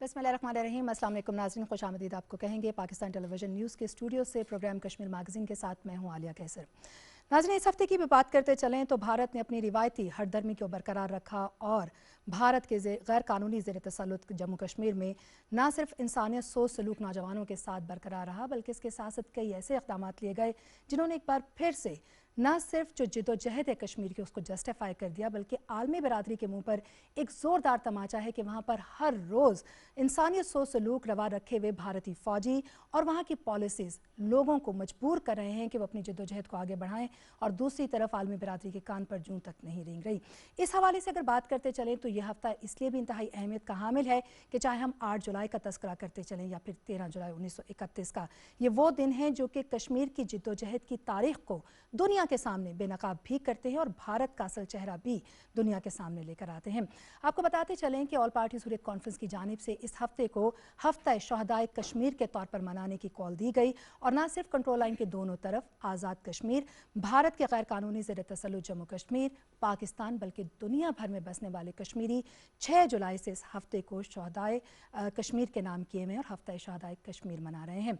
बिस्मिल्लाहिर्रहमानिर्रहीम। अस्सलाम वालेकुम नाज़रीन, खुशामदीद आपको कहेंगे पाकिस्तान टेलीविज़न न्यूज़ के स्टूडियो से। प्रोग्राम कश्मीर मैगज़ीन के साथ मैं हूँ आलिया कैसर। नाज़रीन, इस हफ्ते की भी बात करते चलें तो भारत ने अपनी रिवायती हरदर्मी को बरकरार रखा और भारत के गैर कानूनी ज़ेर तसल्लुत जम्मू कश्मीर में न सिर्फ इंसानियत सोच सलूक नौजवानों के साथ बरकरार रहा, बल्कि इसके साथ साथ कई ऐसे इक़दाम लिए गए जिन्होंने एक बार फिर से न सिर्फ जो जिदोजहद है कश्मीर की उसको जस्टिफाई कर दिया, बल्कि आलमी बरादरी के मुंह पर एक ज़ोरदार तमाचा है कि वहाँ पर हर रोज़ इंसानियत सोच सलूक रवा रखे हुए भारतीय फ़ौजी और वहाँ की पॉलिसीज़ लोगों को मजबूर कर रहे हैं कि वो अपनी जिदोजहद को आगे बढ़ाएं, और दूसरी तरफ आलमी बरादरी के कान पर जूं तक नहीं रेंग रही। इस हवाले से अगर बात करते चलें तो यह हफ्ता इसलिए भी इंतहाई अहमियत का हामिल है कि चाहे हम 8 जुलाई का तस्करा करते चलें या फिर 13 जुलाई 1931 का, ये वो दिन है जो कि कश्मीर की जिदोजहद की तारीख को दुनिया के सामने बेनकाब भी करते हैं और भारत का असल चेहरा भी दुनिया के सामने लेकर आते हैं। आपको बताते चलें कि ऑल पार्टीज हुर्रियत कॉन्फ्रेंस की जानिब से इस हफ्ते को हफ्ता शहदाए कश्मीर के तौर पर मनाने की कॉल दी गई, और न सिर्फ कंट्रोल लाइन के दोनों तरफ आज़ाद कश्मीर, भारत के गैर कानूनी ज़ेर तसल्लुत जम्मू कश्मीर, पाकिस्तान, बल्कि दुनिया भर में बसने वाले कश्मीरी 6 जुलाई से इस हफ्ते को शहदाए कश्मीर के नाम किए हुए और हफ्ता शहदाए कश्मीर मना रहे हैं।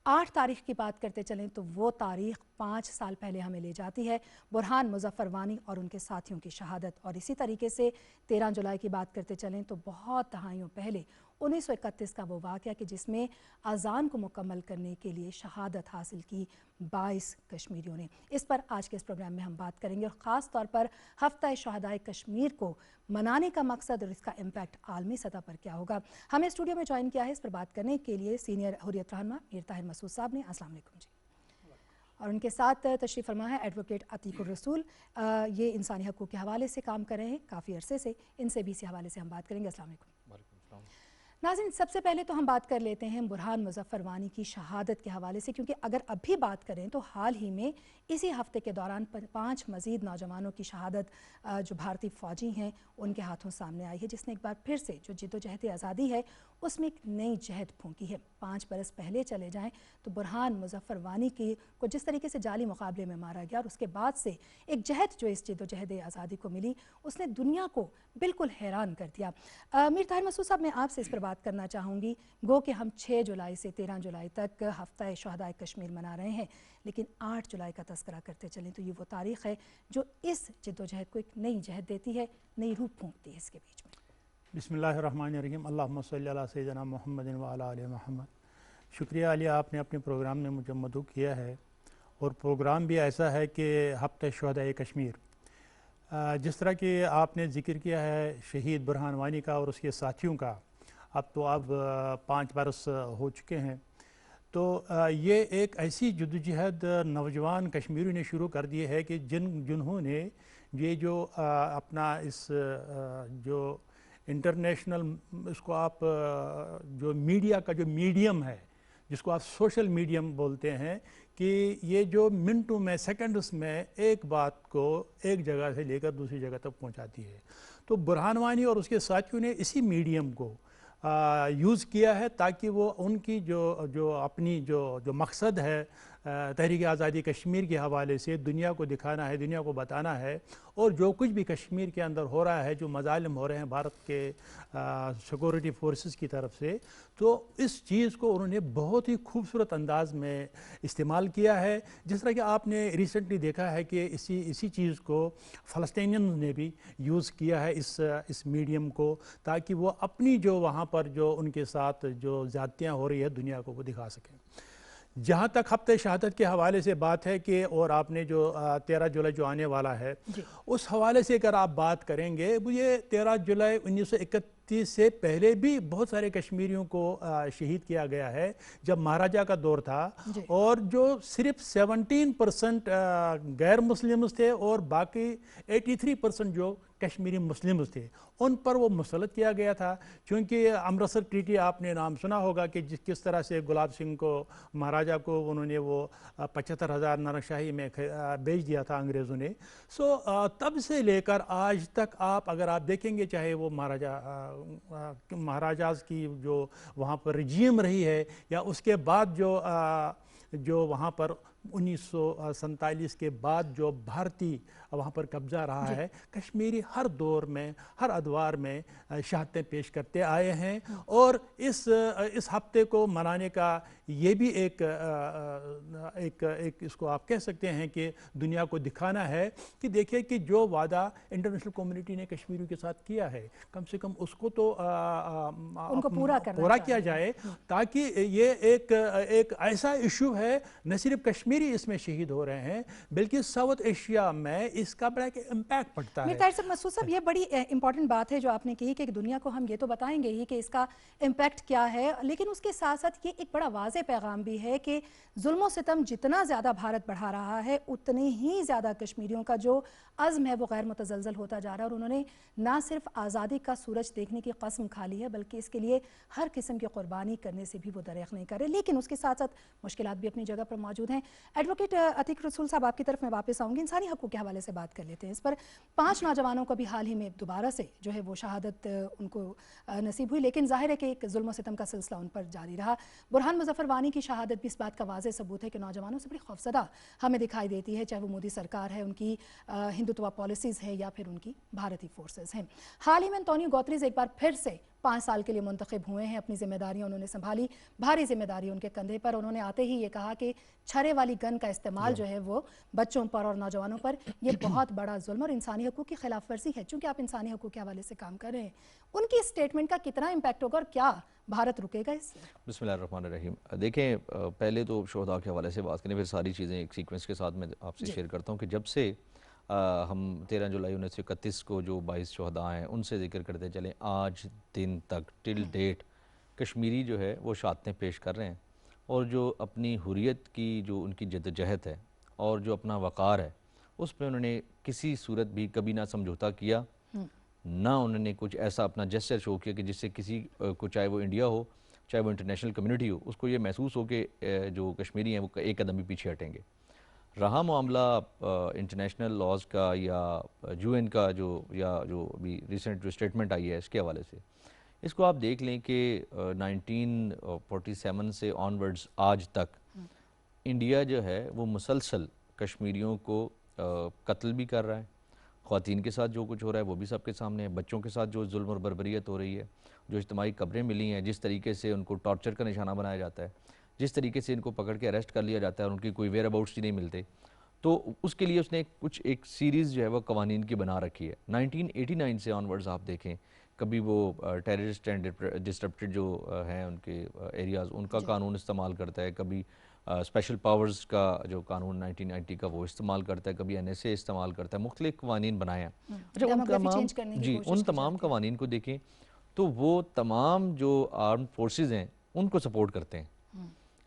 8 तारीख की बात करते चलें तो वो तारीख 5 साल पहले हमें ले जाती है बुरहान मुज़फ़्फ़र वानी और उनके साथियों की शहादत। और इसी तरीके से 13 जुलाई की बात करते चलें तो बहुत दहाइयों पहले 1931 का वो वाक़या कि जिसमें अज़ान को मुकम्मल करने के लिए शहादत हासिल की 22 कश्मीरियों ने। इस पर आज के इस प्रोग्राम में हम बात करेंगे, और ख़ास तौर पर हफ्ता शहदाए कश्मीर को मनाने का मकसद और इसका इम्पैक्ट आलमी सतह पर क्या होगा। हमें स्टूडियो में ज्वाइन किया है इस पर बात करने के लिए सीनियर हुर्रियत रहनुमा मीर ताहिर मसूद साहब ने। अस्सलाम वालेकुम जी। और उनके साथ तशरीफ़ फरमा है एडवोकेट अतीकुर रसूल, ये इंसानी हकूक़ के हवाले से काम कर रहे हैं काफ़ी अरसे से, इनसे भी इसी हवाले से हम बात करेंगे। अस्सलाम वालेकुम नाज़रीन, सबसे पहले तो हम बात कर लेते हैं बुरहान मुज़फ़्फ़र वानी की शहादत के हवाले से, क्योंकि अगर अभी बात करें तो हाल ही में इसी हफ्ते के दौरान 5 मज़ीद नौजवानों की शहादत जो भारतीय फ़ौजी हैं उनके हाथों सामने आई है, जिसने एक बार फिर से जो जिदोजहद आज़ादी है उसमें एक नई जहद फूंकी है। 5 बरस पहले चले जाएँ तो बुरहान मुज़फ़्फ़र वानी को जिस तरीके से जाली मुकाबले में मारा गया और उसके बाद से एक जहद जो इस जिदोजहद आज़ादी को मिली उसने दुनिया को बिल्कुल हैरान कर दिया। मीर ताहिर मसूद साहब, मैं आपसे इस पर बात करना चाहूँगी। गो कि हम 6 जुलाई से 13 जुलाई तक हफ्ता शहदाए कश्मीर मना रहे हैं, लेकिन 8 जुलाई का तस्करा करते चलें तो ये वो तारीख़ है जो इस जिद्दोजहद को एक नई जहद देती है, नई रूप फूंकती है इसके बीच में। बिस्मिल्लाहिर्रहमानिर्रहीम। अल्लाहुम्मा सल्ली अला सय्यिदना मुहम्मदिन व अला आलि मुहम्मद। शुक्रिया आलिया, आपने अपने प्रोग्राम में मुझे मदऊ किया है, और प्रोग्राम भी ऐसा है कि हफ्ता शहदाए कश्मीर, जिस तरह कि आपने ज़िक्र किया है शहीद बुरहान वानी का और उसके साथियों का, अब 5 बरस हो चुके हैं। तो ये एक ऐसी जद्दोजहद नौजवान कश्मीरियों ने शुरू कर दी है कि जिन्होंने ये जो अपना इस जो इंटरनेशनल, इसको आप जो मीडिया का जो मीडियम है, जिसको आप सोशल मीडियम बोलते हैं, कि ये जो मिनटों में सेकंड्स में एक बात को एक जगह से लेकर दूसरी जगह तक पहुंचाती है। तो बुरहान वानी और उसके साथियों ने इसी मीडियम को यूज़ किया है ताकि वो उनकी जो अपनी जो मकसद है तहरीक आज़ादी कश्मीर के हवाले से दुनिया को दिखाना है, दुनिया को बताना है, और जो कुछ भी कश्मीर के अंदर हो रहा है, जो मज़ालिम हो रहे हैं भारत के सिक्योरिटी फोर्सेस की तरफ से, तो इस चीज़ को उन्होंने बहुत ही खूबसूरत अंदाज में इस्तेमाल किया है। जिस तरह कि आपने रिसेंटली देखा है कि इसी चीज़ को फ़लस्तीनियन ने भी यूज़ किया है, इस मीडियम को, ताकि वो अपनी जो वहाँ पर जो उनके साथ जो ज़्यादतियाँ हो रही है दुनिया को वो दिखा सकें। जहाँ तक हफ्ते शहादत के हवाले से बात है कि, और आपने जो 13 जुलाई जो आने वाला है उस हवाले से अगर आप बात करेंगे, ये 13 जुलाई 1931 से पहले भी बहुत सारे कश्मीरियों को शहीद किया गया है जब महाराजा का दौर था, और जो सिर्फ 17% गैर मुस्लिम्स थे और बाकी 83% जो कश्मीरी मुस्लिम्स थे उन पर वो मुसलत किया गया था। क्योंकि अमृतसर ट्रीटी आपने नाम सुना होगा कि किस तरह से गुलाब सिंह को, महाराजा को, उन्होंने वो 75,000 नाराशाही में बेच दिया था अंग्रेज़ों ने। तब से लेकर आज तक अगर आप देखेंगे, चाहे वो महाराजाज की जो वहाँ पर रजीम रही है, या उसके बाद जो वहाँ पर 1947 के बाद जो भारतीय वहाँ पर कब्जा रहा है। कश्मीरी हर दौर में, हर अदवार में शहादतें पेश करते आए हैं और इस हफ्ते को मनाने का ये भी एक इसको आप कह सकते हैं कि दुनिया को दिखाना है कि देखिए कि जो वादा इंटरनेशनल कम्युनिटी ने कश्मीरियों के साथ किया है, कम से कम उसको तो उनको पूरा किया जाए, ताकि ये एक ऐसा इशू है, न सिर्फ कश्मीरी इसमें शहीद हो रहे हैं बल्कि साउथ एशिया में इसका बड़ा इम्पैक्ट पड़ता है। मीर साहब, मसूद साहब, ये बड़ी इंपॉर्टेंट बात है जो आपने कही कि दुनिया को हम ये तो बताएंगे ही कि इसका इम्पैक्ट क्या है, लेकिन उसके साथ साथ ये एक बड़ा वाज़ेह पैगाम भी है कि जुल्म सितम जितना ज़्यादा भारत बढ़ा रहा है उतने ही ज़्यादा कश्मीरियों का जो अज़्म है वो गैर मुतज़लज़ल होता जा रहा है और उन्होंने ना सिर्फ आज़ादी का सूरज देखने की कसम खा ली है बल्कि इसके लिए हर किस्म की कुर्बानी करने से भी वो दरेख नहीं कर रहे। लेकिन उसके साथ साथ मुश्किलात भी अपनी जगह पर मौजूद हैं। एडवोकेट अतीक रसूल साहब, आपकी तरफ मैं वापस आऊँगी। इंसानी हक़ों के हवाले से बात कर लेते हैं। इस पर 5 नौजवानों को भी हाल ही में दोबारा से जो है वो शहादत उनको नसीब हुई, लेकिन जाहिर है कि एक जुल्म सितम का सिलसिला उन पर जारी रहा। बुरहान मुज़फ़्फ़र वानी की शहादत भी इस बात का वाज़ेह सबूत है कि नौजवानों से बड़ी खौफज़दा हमें दिखाई देती है, चाहे वो मोदी सरकार है, उनकी हिंदुत्व पॉलिसीज़ है या फिर उनकी भारतीय फोर्सेस हैं। हाल ही में एंटोनियो गुतेरेस एक बार फिर से 5 साल के लिए मुंतखब हुए हैं। अपनी जिम्मेदारियां उन्होंने संभाली, भारी जिम्मेदारी उनके कंधे पर। उन्होंने आते ही ये कहा कि छरे वाली गन का इस्तेमाल जो है वो बच्चों पर और नौजवानों पर ये बहुत बड़ा जुल्म और इंसानी हकूक़ की खिलाफ वर्जी है। चूँकि आप इंसानी हकूक़ के हवाले से काम कर रहे हैं, उनकी स्टेटमेंट का कितना इम्पैक्ट होगा और क्या भारत रुकेगा इससे? बिस्मिल्लाहिर्रहमानिर्रहीम। देखें, पहले तो शोहदा के हवाले से बात करें, फिर सारी चीज़ें एक सीक्वेंस के साथ मैं आपसे शेयर करता हूँ कि जब से हम 13 जुलाई 1931 को जो 22 शहदा हैं उनसे जिक्र करते चलें, आज दिन तक टिल डेट कश्मीरी जो है वो शहादतें पेश कर रहे हैं और जो अपनी हुर्रियत की जो उनकी जद्दोजहद है और जो अपना वक़ार है उस पर उन्होंने किसी सूरत भी कभी ना समझौता किया, ना उन्होंने कुछ ऐसा अपना जेस्चर शो किया कि जिससे किसी को, चाहे वो इंडिया हो चाहे वो इंटरनेशनल कम्युनिटी हो, उसको ये महसूस हो कि जो कश्मीरी हैं वो एक कदम भी पीछे हटेंगे। रहा मामला इंटरनेशनल लॉज का या यूएन का जो अभी रिसेंट जो स्टेटमेंट आई है इसके हवाले से, इसको आप देख लें कि 1947 से ऑनवर्ड्स आज तक इंडिया जो है वो मुसलसल कश्मीरियों को कत्ल भी कर रहा है। ख़वातीन के साथ जो कुछ हो रहा है वो भी सबके सामने है। बच्चों के साथ जो जुल्म और बर्बरियत हो रही है, जो इज्तिमाई कब्रें मिली हैं, जिस तरीके से उनको टॉर्चर का निशाना बनाया जाता है, जिस तरीके से इनको पकड़ के अरेस्ट कर लिया जाता है और उनकी कोई वेयर अबाउट्स ही नहीं मिलते, तो उसके लिए उसने एक सीरीज़ जो है वो कवानीन की बना रखी है। 1989 से ऑनवर्ड्स आप देखें, कभी वो टेररिस्ट एंड डिस्टरप्टेड जो हैं उनके एरियाज़, उनका कानून इस्तेमाल करता है, कभी स्पेशल पावर्स का जो कानून 1990 का वो इस्तेमाल करता है, कभी NSA इस्तेमाल करता है, मुख्तलिफ कवानीन बनाए हैं। अच्छा, उन तमाम कवानीन को देखें तो वो तमाम जो आर्म्ड फोर्सेज हैं उनको सपोर्ट करते हैं।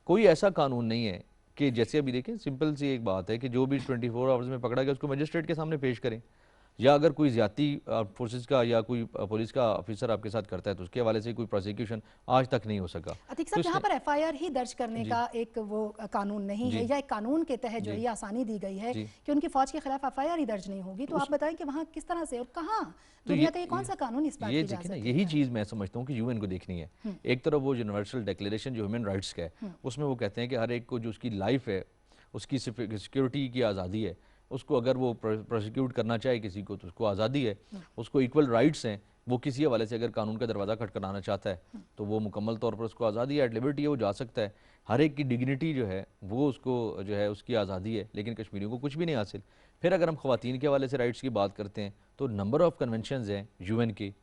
कोई ऐसा कानून नहीं है कि जैसे अभी देखें, सिंपल सी एक बात है कि जो भी 24 आवर्स में पकड़ा गया उसको मजिस्ट्रेट के सामने पेश करें, या अगर कोई ज्यादती फोर्सेस का या कोई पुलिस का ऑफिसर आपके साथ करता है तो उसके हवाले से कोई प्रोसिक्यूशन आज तक नहीं हो सका। अतीक साहब, यहाँ पर FIR ही दर्ज करने का एक वो कानून नहीं है, या एक कानून के तहत जो ये आसानी दी गई है कि उनकी फौज के खिलाफ FIR ही दर्ज नहीं होगी, तो आप बताएं कि वहाँ किस तरह से और कहाँ दुनिया का ये कौन सा कानून इस बात की इजाजत है? यही चीज़ मैं समझता हूँ कि UN को देखनी है। एक तरफ वो यूनिवर्सल डिक्लेरेशन जो ह्यूमन राइट्स का है उसमें वो कहते हैं कि हर एक को जो उसकी लाइफ है, उसकी सिक्योरिटी की आज़ादी है, उसको अगर वो प्रोसिक्यूट करना चाहे किसी को तो उसको आज़ादी है, उसको इक्वल राइट्स हैं। वो किसी हवाले से अगर कानून का दरवाज़ा खटखटाना चाहता है तो वो मुकम्मल तौर पर उसको आज़ादी है, एट लिबर्टी है, वो जा सकता है। हर एक की डिग्निटी जो है वो उसको जो है उसकी आज़ादी है, लेकिन कश्मीरियों को कुछ भी नहीं हासिल। फिर अगर हम ख़वातीन के हवाले से राइट्स की बात करते हैं तो नंबर ऑफ़ कन्वेंशंस हैं UN के,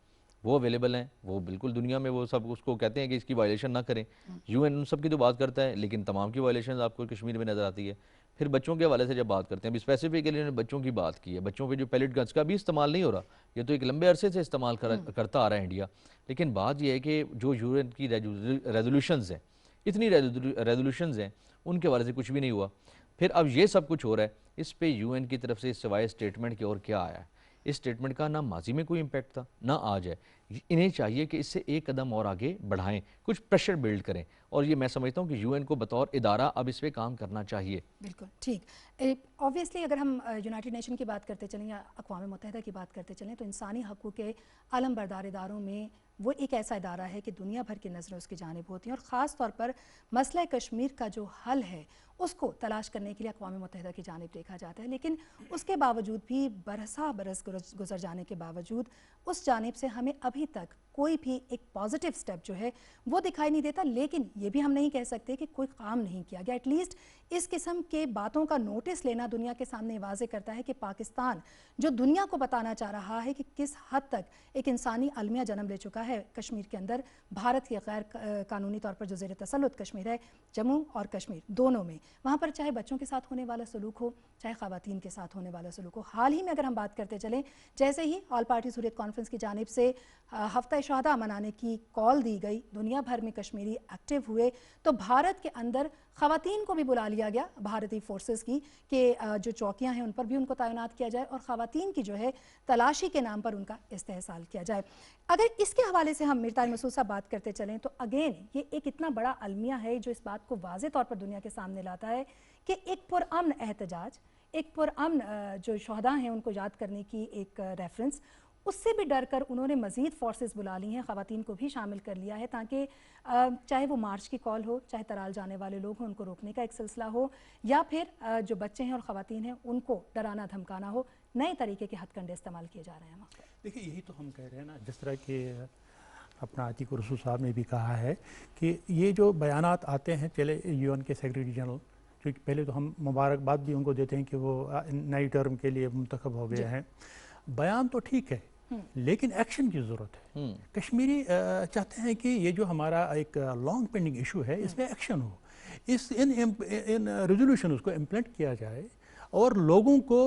वो अवेलेबल हैं, वो बिल्कुल दुनिया में वो सब उसको कहते हैं कि इसकी वायलेशन ना करें। UN उन सब की तो बात करता है, लेकिन तमाम की वायलेशन आपको कश्मीर में नज़र आती है। फिर बच्चों के हवाले से जब बात करते हैं, अभी स्पेसिफिकली उन्होंने बच्चों की बात की है, बच्चों पे जो पैलेट गन्स का भी इस्तेमाल नहीं हो रहा, ये तो एक लंबे अरसे से इस्तेमाल करता आ रहा है इंडिया। लेकिन बात यह है कि जो UN की रेजोल्यूशंस हैं, इतनी रेजोल्यूशंस हैं, उनके हवाले से कुछ भी नहीं हुआ। फिर अब ये सब कुछ हो रहा है, इस पे UN की तरफ से सिवाय स्टेटमेंट के और क्या आया है? इस स्टेटमेंट का ना माजी में कोई इम्पैक्ट था ना आज है। इन्हें चाहिए कि इससे एक कदम और आगे बढ़ाएं, कुछ प्रेशर बिल्ड करें, और ये मैं समझता हूँ कि यूएन को बतौर इदारा अब इस पे काम करना चाहिए। बिल्कुल ठीक। ऑब्वियसली अगर हम यूनाइटेड नेशन की बात करते चलें या अक़वाम मुत्तहिदा की बात करते चलें तो इंसानी हक़ूक़ के आलम बरदार इदारों में वो एक ऐसा इदारा है कि दुनिया भर की नज़रें उसकी जानिब होती हैं, और ख़ास तौर पर मसला कश्मीर का जो हल है उसको तलाश करने के लिए अक़वाम मुत्तहिदा की जानिब देखा जाता है। लेकिन उसके बावजूद भी बरसा बरस गुजर जाने के बावजूद उस जानिब से हमें अभी तक कोई भी एक पॉजिटिव स्टेप जो है वो दिखाई नहीं देता। लेकिन ये भी हम नहीं कह सकते कि कोई काम नहीं किया गया। एटलीस्ट इस किस्म के बातों का नोटिस लेना दुनिया के सामने वाज़े करता है कि पाकिस्तान जो दुनिया को बताना चाह रहा है कि किस हद तक एक इंसानी अलमिया जन्म ले चुका है कश्मीर के अंदर, भारत के गैर कानूनी तौर पर जो ज़ेर तसल्लुत कश्मीर है, जम्मू और कश्मीर दोनों में, वहाँ पर चाहे बच्चों के साथ होने वाला सलूक हो, चाहे ख़वातीन के साथ होने वाला सलूक हो। हाल ही में अगर हम बात करते चलें, जैसे ही ऑल पार्टी हुर्रियत कॉन्फ्रेंस की जानिब से हफ्ता शहादा मनाने की कॉल दी गई, दुनिया भर में कश्मीरी एक्टिव हुए, तो भारत के अंदर ख़वातीन को भी बुला लिया गया भारतीय फोर्सेस की कि जो चौकियां हैं उन पर भी उनको तैनात किया जाए और ख़वातीन की जो है तलाशी के नाम पर उनका इस्तेहसाल किया जाए। अगर इसके हवाले से हम मीर तारिक मसूद साहब बात करते चलें तो अगेन ये एक इतना बड़ा अलमिया है जो इस बात को वाज़े तौर पर दुनिया के सामने लाता है कि एक पुरअमन एहतजाज, एक पुरअमन जो शहदा हैं उनको याद करने की एक रेफरेंस, उससे भी डर कर उन्होंने मज़ीद फोर्सेस बुला ली हैं, ख़वातीन को भी शामिल कर लिया है ताकि चाहे वो मार्च की कॉल हो, चाहे तराल जाने वाले लोग हों उनको रोकने का एक सिलसिला हो, या फिर जो बच्चे हैं और ख़वातीन हैं उनको डराना धमकाना हो, नए तरीके के हथकंडे इस्तेमाल किए जा रहे हैं। देखिए यही तो हम कह रहे हैं ना, जिस तरह के अपना आतिक रसूल साहब ने भी कहा है कि ये जो बयानात आते हैं, चले यूएन के सेक्रेटरी जनरल, क्योंकि पहले तो हम मुबारकबाद भी उनको देते हैं कि वो नई टर्म के लिए मुंतखब हो गए हैं, बयान तो ठीक है लेकिन एक्शन की ज़रूरत है। कश्मीरी चाहते हैं कि ये जो हमारा एक लॉन्ग पेंडिंग इशू है इसमें एक्शन हो, इन रेजोल्यूशन उसको इम्प्लीमेंट किया जाए और लोगों को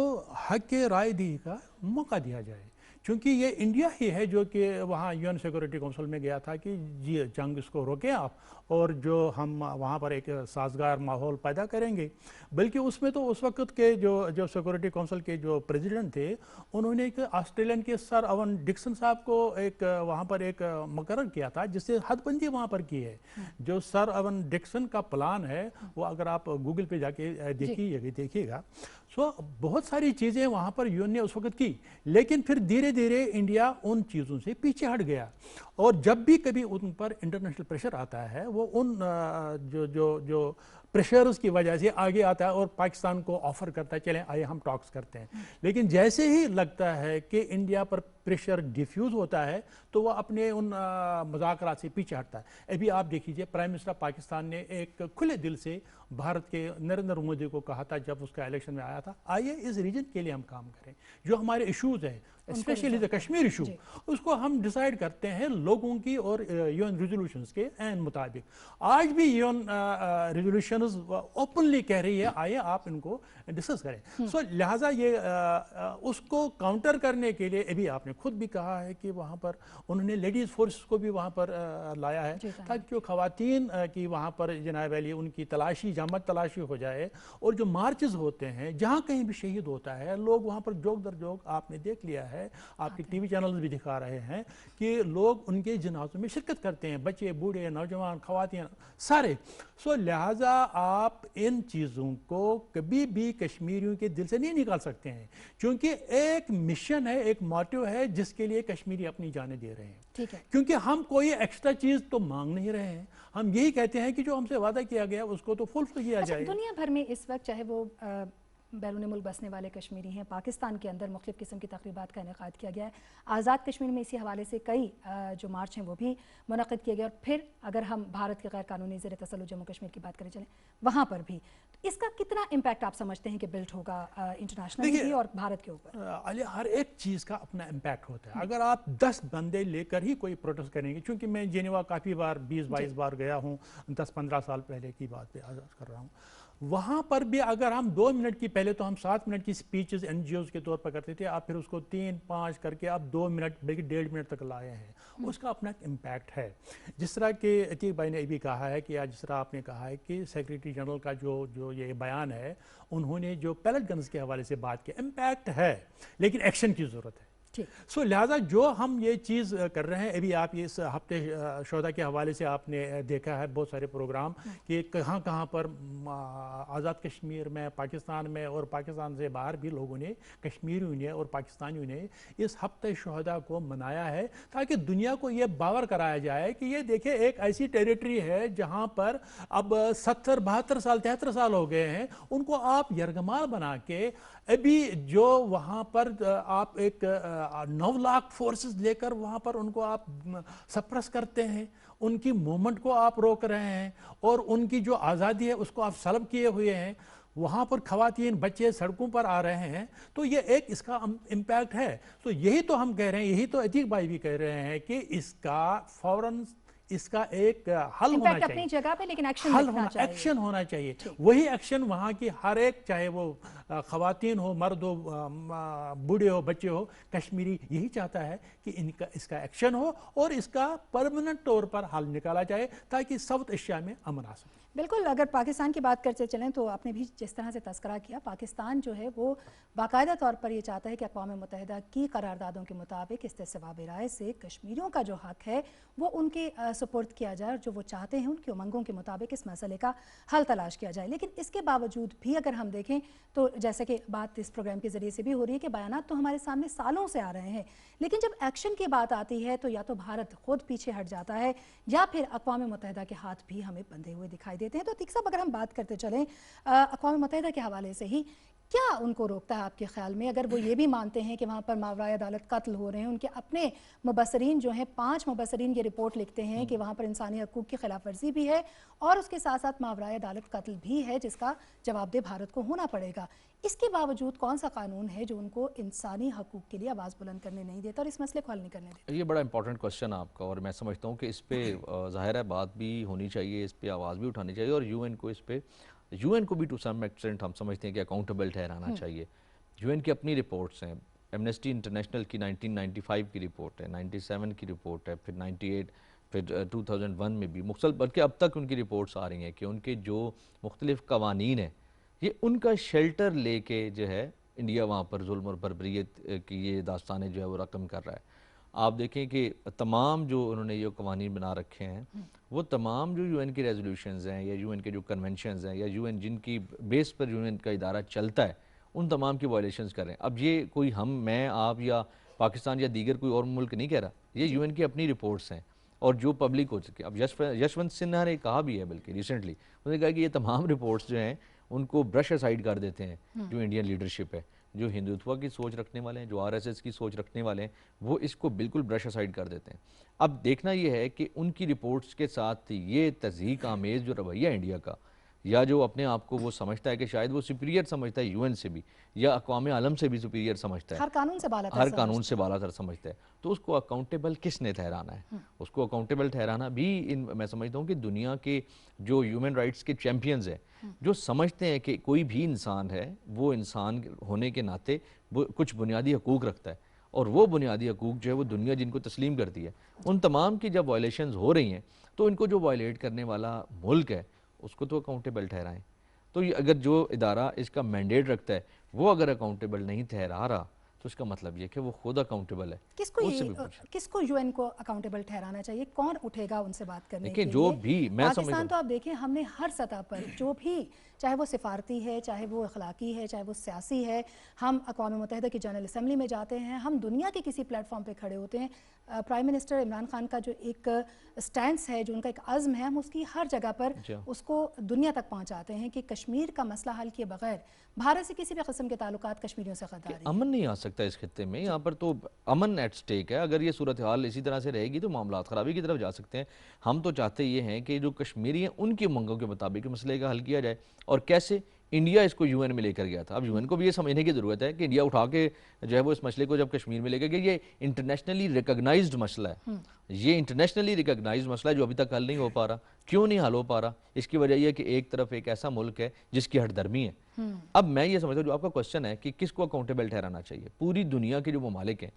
हक के राय दी का मौका दिया जाए, क्योंकि ये इंडिया ही है जो कि वहाँ यूएन सिक्योरिटी काउंसिल में गया था कि जी जंग इसको रोकें आप और जो हम वहाँ पर एक साजगार माहौल पैदा करेंगे। बल्कि उसमें तो उस वक्त के जो सिक्योरिटी काउंसिल के जो प्रेसिडेंट थे उन्होंने एक ऑस्ट्रेलियन के सर अवन डिक्सन साहब को एक वहाँ पर एक मुकर्रर किया था जिससे हदबंदी वहाँ पर की है। जो सर अवन डिक्सन का प्लान है वो अगर आप गूगल पे जाके देखिएगा सो बहुत सारी चीज़ें वहाँ पर यूएन ने उस वक्त की, लेकिन फिर धीरे धीरे इंडिया उन चीज़ों से पीछे हट गया और जब भी कभी उन पर इंटरनेशनल प्रेशर आता है वो उन जो प्रेशर्स की वजह से आगे आता है और पाकिस्तान को ऑफर करता है चलें आइए हम टॉक्स करते हैं। लेकिन जैसे ही लगता है कि इंडिया पर प्रेशर डिफ्यूज़ होता है तो वह अपने उन मुज़ाकरात से पीछे हटता है। अभी आप देखिए प्राइम मिनिस्टर पाकिस्तान ने एक खुले दिल से भारत के नरेंद्र मोदी को कहा था जब उसका इलेक्शन में आया था, आइए इस रीजन के लिए हम काम करें, जो हमारे इश्यूज़ हैं स्पेशली द कश्मीर इशू उसको हम डिसाइड करते हैं लोगों की और यूएन रेजोल्यूशंस के एन मुताबिक। आज भी यूएन रेजोल्यूशंस ओपनली कह रही है आइए आप इनको डिस्कस करें। सो लिहाजा ये उसको काउंटर करने के लिए अभी आपने खुद भी कहा है कि वहाँ पर उन्होंने लेडीज़ फोर्स को भी वहाँ पर लाया है ताकि जो खवातीन की वहाँ पर जनाब अली उनकी तलाशी जमत तलाशी हो जाए और जो मार्चेस होते हैं जहाँ कहीं भी शहीद होता है लोग वहाँ पर जोक दर जोक आपने देख लिया है, आपके टीवी चैनल्स भी दिखा रहे हैं कि लोग उनके जनाज़ों में शिरकत करते हैं, बच्चे बूढ़े नौजवान खवातीन सारे। सो लिहाजा आप इन चीज़ों को कभी भी कश्मीरियों के दिल से नहीं निकाल सकते हैं क्योंकि एक मिशन है, एक मोटिव है जिसके लिए कश्मीरी अपनी जानें दे रहे हैं। ठीक है, क्योंकि हम कोई एक्स्ट्रा चीज़ तो मांग नहीं रहे हैं, हम यही कहते हैं कि जो हमसे वादा किया गया उसको तो फुलफिल किया जाए। दुनिया भर में इस वक्त चाहे वो बैरून मुल्क बसने वाले कश्मीरी हैं, पाकिस्तान के अंदर मुख्तलिफ़ किस्म की तक़रीबात का इनेकाद किया गया है। आज़ाद कश्मीर में इसी हवाले से कई जो मार्च हैं वो भी मुनक़िद किए गए और फिर अगर हम भारत के गैर कानूनी ज़ेर तसल्लुत जम्मू कश्मीर की बात करें चलें वहाँ पर भी, तो इसका कितना इम्पैक्ट आप समझते हैं कि बिल्ट होगा इंटरनेशनली भी और भारत के ऊपर? हर एक चीज़ का अपना इम्पैक्ट होता है। अगर आप 10 बंदे लेकर ही कोई प्रोटेस्ट करेंगे, चूँकि मैं जेनेवा काफ़ी बार 20-22 बार गया हूँ, 10-15 साल पहले की बात पे कर रहा हूँ, वहाँ पर भी अगर हम 2 मिनट की, पहले तो हम 7 मिनट की स्पीचेस एनजीओज़ के तौर पर करते थे, आप फिर उसको 3-5 करके आप 2 मिनट बल्कि 1.5 मिनट तक लाए हैं, उसका अपना इम्पैक्ट है। जिस तरह के अतीक भाई ने भी कहा है कि आज जिस तरह आपने कहा है कि सेक्रेटरी जनरल का जो ये बयान है उन्होंने जो पैलेट गन्स के हवाले से बात की, इम्पैक्ट है लेकिन एक्शन की ज़रूरत है। सो लिहाजा जो हम ये चीज़ कर रहे हैं, अभी आप इस हफ्ते शोधा के हवाले से आपने देखा है बहुत सारे प्रोग्राम कि कहाँ कहाँ पर आज़ाद कश्मीर में, पाकिस्तान में और पाकिस्तान से बाहर भी लोगों ने, कश्मीरियों ने और पाकिस्तानियों ने इस हफ्ते शोधा को मनाया है ताकि दुनिया को ये बावर कराया जाए कि ये देखिए एक ऐसी टेरिटरी है जहाँ पर अब 70, 72 साल, 73 साल हो गए हैं, उनको आप यरगमाल बना के अभी जो वहाँ पर आप एक 9 लाख फोर्सेस लेकर वहाँ पर उनको आप सप्रेस करते हैं, उनकी मूवमेंट को आप रोक रहे हैं और उनकी जो आज़ादी है उसको आप सल्ब किए हुए हैं, वहाँ पर खवातीन बच्चे सड़कों पर आ रहे हैं, तो ये एक इसका इम्पैक्ट है। तो यही तो हम कह रहे हैं, यही तो अतीक भाई भी कह रहे हैं कि इसका फौरन इसका एक हल होना चाहिए, अपनी जगह पे, लेकिन एक्शन एक्शन होना चाहिए। वही एक्शन वहाँ की हर एक, चाहे वो खवातीन हो, मर्द हो, बूढ़े हो, बच्चे हो, कश्मीरी यही चाहता है कि इनका इसका एक्शन हो और इसका परमानेंट तौर पर हल निकाला जाए ताकि साउथ एशिया में अमन आ सके। बिल्कुल, अगर पाकिस्तान की बात करते चलें तो आपने भी जिस तरह से तस्करा किया, पाकिस्तान जो है वो बाकायदा तौर पर ये चाहता है कि अक़वाम मुत्तहिदा की करारदादों के मुताबिक इस्तेसवाब राय से कश्मीरियों का जो हक़ है वो उनके सुपुर्द किया जाए और जो वो चाहते हैं उनकी उमंगों के मुताबिक इस मसले का हल तलाश किया जाए। लेकिन इसके बावजूद भी अगर हम देखें तो जैसे कि बात इस प्रोग्राम के ज़रिए से भी हो रही है कि बयानात तो हमारे सामने सालों से आ रहे हैं, लेकिन जब एक्शन की बात आती है तो या तो भारत खुद पीछे हट जाता है या फिर अक़वाम मुत्तहिदा के हाथ भी हमें बंधे हुए दिखाई देते हैं। तो अतीक साहब, अगर हम बात करते चलें अक़वाम मुत्तहिदा के हवाले से ही, क्या उनको रोकता है आपके ख्याल में, अगर वो ये भी मानते हैं कि वहाँ पर मावराए अदालत कत्ल हो रहे हैं, उनके अपने मुबसरीन जो हैं 5 मुबसरीन ये रिपोर्ट लिखते हैं कि वहाँ पर इंसानी हकूक़ की खिलाफ वर्जी भी है और उसके साथ साथ मावराए अदालत कत्ल भी है जिसका जवाबदेह भारत को होना पड़ेगा, इसके बावजूद कौन सा कानून है जो उनको इंसानी हकूक़ के लिए आवाज़ बुलंद करने नहीं देता और इस मसले को हल नहीं करने देता? ये बड़ा इंपॉर्टेंट क्वेश्चन है आपका और मैं समझता हूँ कि इस पर ज़ाहिर है बात भी होनी चाहिए, इस पर आवाज़ भी उठानी चाहिए और यूएन को इस पर, यूएन को भी टू सम एक्सटेंट हम समझते हैं कि अकाउंटेबल ठहराना चाहिए। यूएन की अपनी रिपोर्ट्स हैं, एमनेस्टी इंटरनेशनल की 1995 की रिपोर्ट है, 97 की रिपोर्ट है, फिर 98, फिर 2001 में भी मुख्तलिफ, बल्कि अब तक उनकी रिपोर्ट्स आ रही हैं कि उनके जो मुख्तलिफ कवानीन हैं ये उनका शेल्टर लेके जो है इंडिया वहाँ पर जुल्म और बर्बरियत की ये दास्तानें जो है वो रकम कर रहा है। आप देखें कि तमाम जो उन्होंने ये कवानीन बना रखे हैं वो तमाम जो यूएन की रेजोल्यूशंस हैं या यूएन के जो कन्वेंशंस हैं या यूएन जिनकी बेस पर यूएन का इदारा चलता है उन तमाम की वायलेशंस कर रहे हैं। अब ये कोई हम, मैं, आप या पाकिस्तान या दीगर कोई और मुल्क नहीं कह रहा, ये यूएन की अपनी रिपोर्ट्स हैं और जो पब्लिक हो चुकी है। अब यशवंत सिन्हा ने कहा भी है बल्कि रिसेंटली, उन्होंने कहा कि ये तमाम रिपोर्ट्स जो हैं उनको ब्रश असाइड कर देते हैं जो इंडियन लीडरशिप है, जो हिंदुत्व की सोच रखने वाले हैं, जो आरएसएस की सोच रखने वाले हैं, वो इसको बिल्कुल ब्रश असाइड कर देते हैं। अब देखना ये है कि उनकी रिपोर्ट्स के साथ ये तज़हीक आमेज़ जो रवैया इंडिया का, या जो अपने आप को वो समझता है कि शायद वो सुपीरियर समझता है यूएन से भी या अक़वाम आलम से भी सुपीरियर समझता है, हर कानून से बालातर समझता है, तो उसको अकाउंटेबल किसने ठहराना है? उसको अकाउंटेबल ठहराना भी मैं समझता हूँ कि दुनिया के जो ह्यूमन राइट्स के चैम्पियंस हैं, जो समझते हैं कि कोई भी इंसान है, वो इंसान होने के नाते वो कुछ बुनियादी हकूक़ रखता है और वो बुनियादी हकूक़ जो है वो दुनिया जिनको तस्लीम करती है, उन तमाम की जब वायलेशंस हो रही हैं तो इनको जो वायलेट करने वाला मुल्क है उसको तो अकाउंटेबल ठहराएं। तो ये अगर जो इदारा इसका मैंडेट रखता है वो अगर अकाउंटेबल नहीं ठहरा रहा तो इसका मतलब ये कि वो खुद अकाउंटेबल है। किसको यूएन को अकाउंटेबल ठहराना चाहिए? कौन उठेगा उनसे बात करने के लिए? जो भी मैं पाकिस्तान तो आप देखें, हमने हर सतह पर जो भी, चाहे वो सिफारती है, चाहे वो अखलाकी है, चाहे वो सियासी है, हम अक़वाम मुत्तहिदा की जनरल असम्बली में जाते हैं, हम दुनिया के किसी प्लेटफॉर्म पे खड़े होते हैं, प्राइम मिनिस्टर इमरान खान का जो एक स्टैंड है, जो उनका एक अज़्म है, हम उसकी हर जगह पर उसको दुनिया तक पहुँचाते हैं कि कश्मीर का मसला हल किए बगैर भारत से किसी भी किस्म के ताल्लुकात कश्मीरियों से गद्दारी, अमन नहीं आ सकता इस खित्ते में। यहाँ पर तो अमन एट स्टेक है। अगर ये सूरत हाल इसी तरह से रहेगी तो मामला ख़राबी की तरफ जा सकते हैं। हम तो चाहते ये हैं कि जो कश्मीरी हैं उनकी उमंगों के मुताबिक मसले का हल किया जाए। और कैसे? इंडिया इसको यूएन में लेकर गया था। अब यूएन को भी ये समझने की ज़रूरत है कि इंडिया उठा के जो है वो इस मसले को जब कश्मीर में लेकर गया, ये इंटरनेशनली रिकॉग्नाइज्ड मसला है, ये इंटरनेशनली रिकॉग्नाइज्ड मसला है जो अभी तक हल नहीं हो पा रहा। क्यों नहीं हल हो पा रहा? इसकी वजह यह है कि एक तरफ एक ऐसा मुल्क है जिसकी हठधर्मी है। अब मैं ये समझता हूँ, जो आपका क्वेश्चन है कि किसको अकाउंटेबल ठहराना चाहिए, पूरी दुनिया के जो ममालिक हैं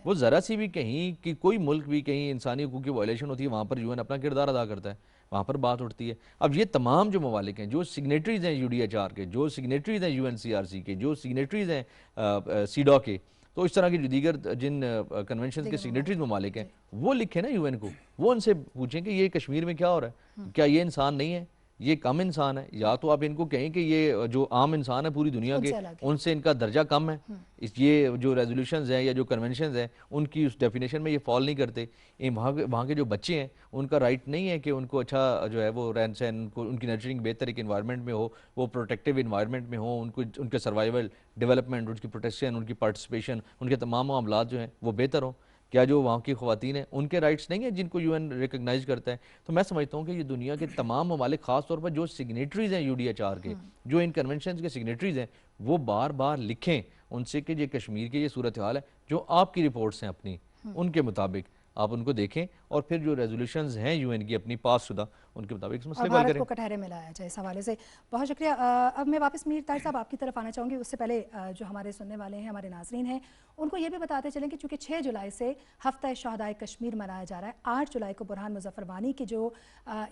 वो ज़रा सी भी कहीं कि कोई मुल्क भी कहीं इंसानी हकूक़ की वायलेशन होती है, वहाँ पर यूएन अपना किरदार अदा करता है, वहाँ पर बात उठती है। अब ये तमाम जो ममालिक हैं, जो सिग्नेटरीज़ हैं यूडीएचआर के, जो सिग्नेटरीज़ हैं यूएनसीआरसी के, जो सिग्नेटरीज़ हैं सीडॉ के, तो इस तरह की जो दीगर जिन कन्वेंशन के सिग्नेटरीज ममालिक हैं वो लिखे ना यूएन को, वो उनसे पूछें कि ये कश्मीर में क्या हो रहा है, क्या ये इंसान नहीं है, ये कम इंसान है, या तो आप इनको कहें कि ये जो आम इंसान है पूरी दुनिया के उनसे इनका दर्जा कम है, इस ये जो रेजोल्यूशंस हैं या जो कन्वेंशंस हैं उनकी उस डेफिनेशन में ये फॉल नहीं करते। वहाँ के जो बच्चे हैं उनका राइट नहीं है कि उनको अच्छा जो है वो रहन सहन, उनको उनकी नर्चरिंग बेहतर एक इन्वायरमेंट में हो, वो प्रोटेक्टिव इन्वायरमेंट में हो, उनको उनके सर्वाइवल, डेवलपमेंट, उनकी प्रोटेक्शन, उनकी पार्टिसिपेशन, उनके तमाम मामलात जो हैं वो बेहतर हों। क्या जो वहाँ की ख़वातीन हैं उनके राइट्स नहीं हैं जिनको यूएन रिकग्नाइज करता है? तो मैं समझता हूँ कि ये दुनिया के तमाम ममालिक, ख़ास तौर पर जो सिग्नेटरीज़ हैं यूडीएचआर के, जो इन कन्वेंशन के सिग्नेटरीज़ हैं, वो बार बार लिखें उनसे कि ये कश्मीर की ये सूरत हाल है, जो आपकी रिपोर्ट्स हैं अपनी उनके मुताबिक आप उनको देखें और फिर जो रेजोल्यूशंस हैं यूएन की अपनी पास शुदा उनके मुताबिक इस मसले को हल करें। को कटहरे में लाया जाए इस हवाले से। बहुत शुक्रिया। अब मैं वापस मीर ताहिर साहब आपकी तरफ आना चाहूँगी। उससे पहले जो हमारे सुनने वाले हैं, हमारे नाजरीन हैं, उनको ये भी बताते चलें कि चूँकि 6 जुलाई से हफ्ता शहदाए कश्मीर मनाया जा रहा है, 8 जुलाई को बुरहान मुजफ्फर वानी की जो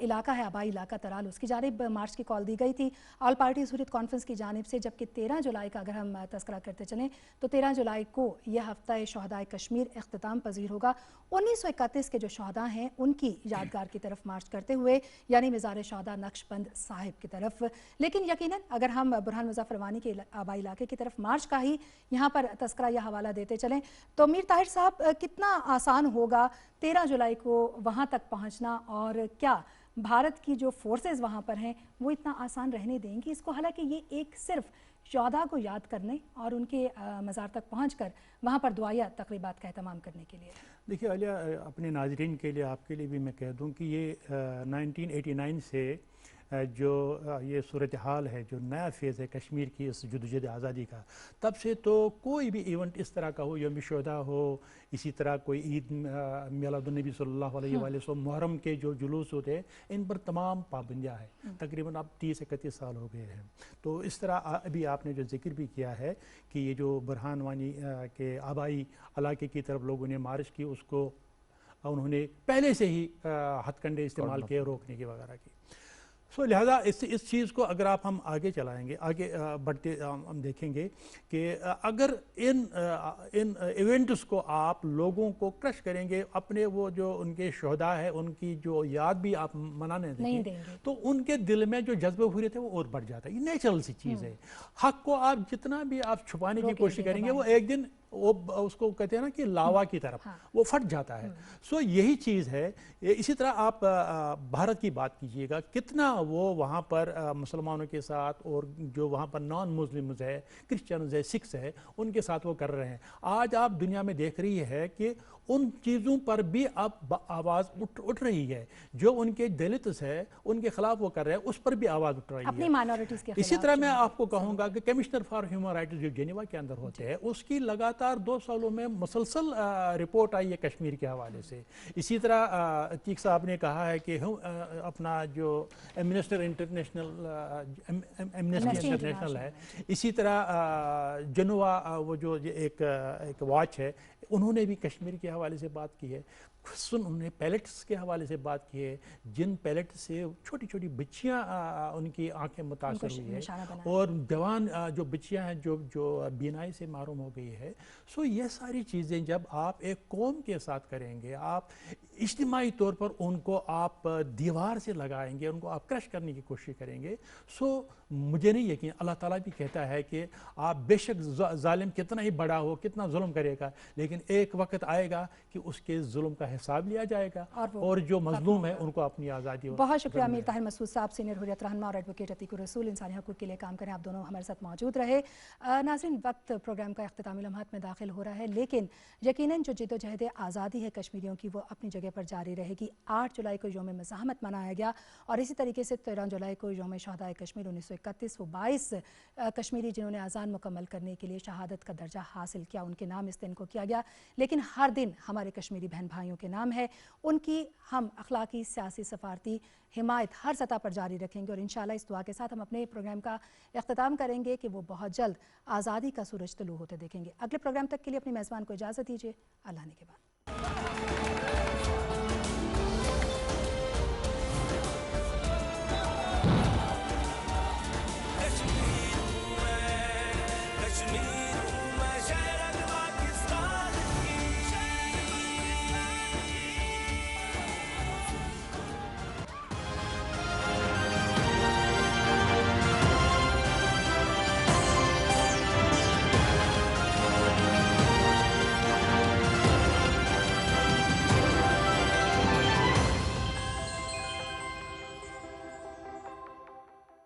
इलाका है, आबाई इलाका तराल, उसकी जानिब मार्च की कॉल दी गई थी ऑल पार्टी हुर्रियत कॉन्फ्रेंस की जानिब से, जबकि 13 जुलाई का अगर हम तस्करा करते चलें तो 13 जुलाई को यह हफ्ता शहदाए कश्मीर इख्तिताम पजीर होगा। 1931 के जो शहदा हैं उनकी यादगार की तरफ मार्च करते हुए, यानी मज़ार शहदा नक्शबंद साहिब की तरफ। लेकिन यकीनन अगर हम बुरहान मुजफ्फर वानी के आबाई इलाके की तरफ मार्च का ही यहाँ पर तस्करा या हवाला देते चलें तो मीर ताहिर साहब कितना आसान होगा 13 जुलाई को वहाँ तक पहुँचना, और क्या भारत की जो फोर्सेस वहाँ पर हैं वो इतना आसान रहने देंगी इसको? हालांकि ये एक सिर्फ शहदा को याद करने और उनके मज़ार तक पहुँचकर वहाँ पर दुआया तकरीबात का एहतमाम करने के लिए। देखिए आलिया, अपने नाजरीन के लिए, आपके लिए भी मैं कह दूं कि ये 1989 से जो ये सूरत हाल है, जो नया फेज़ है कश्मीर की इस जदोजहद आज़ादी का, तब से तो कोई भी इवेंट इस तरह का हो, यौम शुहदा हो, इसी तरह कोई ईद मिलादुन्नबी सल्लल्लाहु अलैहि वसल्लम, मुहर्रम के जो जुलूस होते हैं, इन पर तमाम पाबंदियाँ हैं। तकरीबन अब 30-31 साल हो गए हैं। तो इस तरह अभी आपने जो जिक्र भी किया है कि ये जो बुरहान वानी के आबाई इलाके की तरफ लोगों ने मार्च की, उसको उन्होंने पहले से ही हथकंडे इस्तेमाल किए रोकने की वगैरह की। सो लिहाजा इस चीज़ को अगर आप हम आगे चलाएंगे, आगे बढ़ते हम देखेंगे कि अगर इन इवेंट्स को आप लोगों को क्रश करेंगे, अपने वो जो उनके शहदा है उनकी जो याद भी आप मनाने देंगे तो उनके दिल में जो जज्बा हुर्रियत है वो और बढ़ जाता है। ये नेचुरल सी चीज़ है। हक को आप जितना भी आप छुपाने की कोशिश करेंगे वो एक दिन वो उसको कहते हैं ना कि लावा की तरफ वो फट जाता है। सो यही चीज़ है। इसी तरह आप भारत की बात कीजिएगा, कितना वो वहाँ पर मुसलमानों के साथ और जो वहाँ पर नॉन मुस्लिम्स है, क्रिश्चियंस है, सिख्स है, उनके साथ वो कर रहे हैं। आज आप दुनिया में देख रही है कि उन चीज़ों पर भी अब आवाज़ उठ रही है। जो उनके दलित्स है उनके खिलाफ वो कर रहे हैं, उस पर भी आवाज़ उठ रही है माइनॉरिटीज़ के। इसी तरह मैं आपको कहूँगा कि कमिश्नर फॉर ह्यूमन राइट्स जो जेनेवा के अंदर होते हैं, उसकी लगातार 2 सालों में मुसलसल रिपोर्ट आई है कश्मीर के हवाले से। इसी तरह चीख साहब ने कहा है कि अपना जो एमनेस्टी इंटरनेशनल है, इसी तरह जेनेवा वो जो एक वॉच है, उन्होंने भी कश्मीर के हवाले से बात की है। उन्होंने पैलेट्स के हवाले से बात की है, जिन पैलेट से छोटी छोटी बच्चियाँ उनकी आंखें मुतासर हुई है और जवान जो बच्चियाँ हैं जो बीनाई से मारूम हो गई है। सो ये सारी चीज़ें जब आप एक कौम के साथ करेंगे, आप इज्तिमाई तौर पर उनको आप दीवार से लगाएंगे, उनको आप क्रश करने की कोशिश करेंगे, सो मुझे नहीं यकीन, अल्लाह ताला भी कहता है कि आप बेशक जालिम कितना ही बड़ा हो, कितना जुल्म करेगा, लेकिन एक वक्त आएगा कि उसके जुल्म का हिसाब लिया जाएगा और जो मजलूम है उनको अपनी आज़ादी। बहुत शुक्रिया मीर ताहिर मसूद साहब, सीनियर हुर्रियत रहनुमा और एडवोकेट अतीकुर रसूल, इंसानी हकूक़ के लिए काम करें। आप दोनों हमारे साथ मौजूद रहे। नाज़रीन, वक्त प्रोग्राम का इख्तितामी लम्हात में दाखिल हो रहा है, लेकिन यकीनन जो जिद्दोजहद आज़ादी है कश्मीरियों की वो अपनी जगह पर जारी रहेगी। 8 जुलाई को यौम मज़ाहमत मनाया गया और इसी तरीके से 13 जुलाई को यौम शहदाए कश्मीर 1931, वो 22 कश्मीरी जिन्होंने अज़ान मुकम्मल करने के लिए शहादत का दर्जा हासिल किया, उनके नाम इस दिन को किया गया। लेकिन हर दिन हमारे कश्मीरी बहन भाइयों के नाम है, उनकी हम अखलाकी, सियासी, सफारती हिमायत हर सतह पर जारी रखेंगे और इंशाल्लाह इस दुआ के साथ हम अपने प्रोग्राम का इख्तिताम करेंगे कि वो बहुत जल्द आज़ादी का सूरज तुलू होते देखेंगे। अगले प्रोग्राम तक के लिए अपनी मेज़बान को इजाज़त दीजिए। अल्लाह ने के बाद।